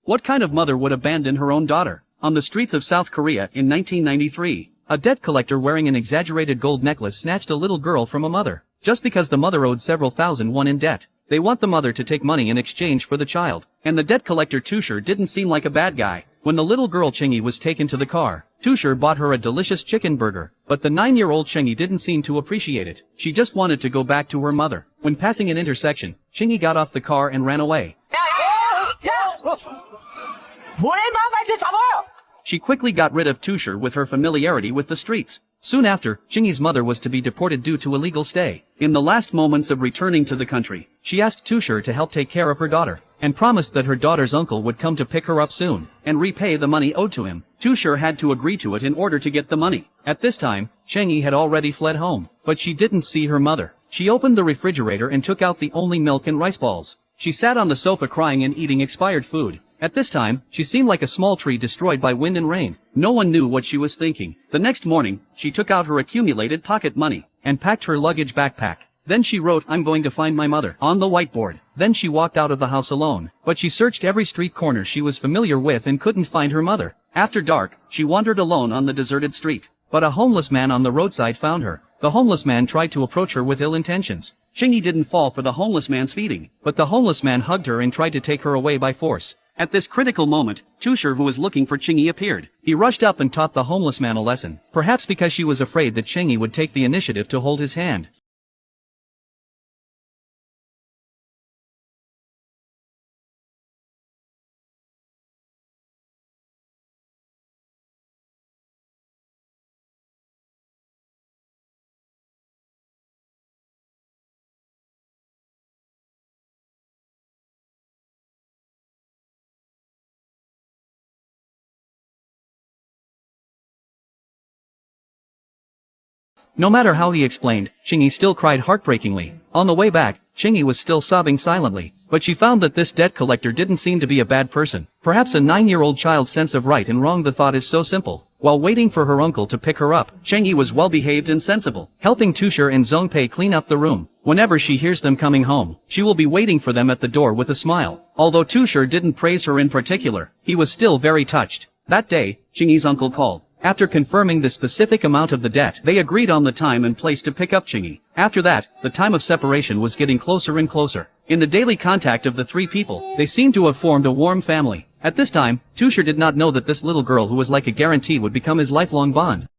What kind of mother would abandon her own daughter? On the streets of South Korea in 1993, a debt collector wearing an exaggerated gold necklace snatched a little girl from a mother. Just because the mother owed several thousand won in debt, they want the mother to take money in exchange for the child. And the debt collector Tushar didn't seem like a bad guy. When the little girl Chingy was taken to the car, Tushar bought her a delicious chicken burger, but the 9-year-old Chingy didn't seem to appreciate it. She just wanted to go back to her mother. When passing an intersection, Chingy got off the car and ran away. She quickly got rid of Tushar with her familiarity with the streets. Soon after, Chingy's mother was to be deported due to illegal stay. In the last moments of returning to the country, she asked Tushar to help take care of her daughter, and promised that her daughter's uncle would come to pick her up soon, and repay the money owed to him. Tushar had to agree to it in order to get the money. At this time, Chingy had already fled home, but she didn't see her mother. She opened the refrigerator and took out the only milk and rice balls. She sat on the sofa crying and eating expired food. At this time, she seemed like a small tree destroyed by wind and rain. No one knew what she was thinking. The next morning, she took out her accumulated pocket money, and packed her luggage backpack. Then she wrote, "I'm going to find my mother," on the whiteboard. Then she walked out of the house alone, but she searched every street corner she was familiar with and couldn't find her mother. After dark, she wandered alone on the deserted street. But a homeless man on the roadside found her. The homeless man tried to approach her with ill intentions. Chingy didn't fall for the homeless man's feeding, but the homeless man hugged her and tried to take her away by force. At this critical moment, Tushar, who was looking for Chingy, appeared. He rushed up and taught the homeless man a lesson, perhaps because she was afraid that Chingy would take the initiative to hold his hand. No matter how he explained, Chingy still cried heartbreakingly. On the way back, Chingy was still sobbing silently, but she found that this debt collector didn't seem to be a bad person. Perhaps a 9-year-old child's sense of right and wrong. The thought is so simple. While waiting for her uncle to pick her up, Chingy was well-behaved and sensible, helping Tushar and Zongpei clean up the room. Whenever she hears them coming home, she will be waiting for them at the door with a smile. Although Tushar didn't praise her in particular, he was still very touched. That day, Chingy's uncle called. After confirming the specific amount of the debt, they agreed on the time and place to pick up Chingy. After that, the time of separation was getting closer and closer. In the daily contact of the three people, they seemed to have formed a warm family. At this time, Tushar did not know that this little girl who was like a guarantee would become his lifelong bond.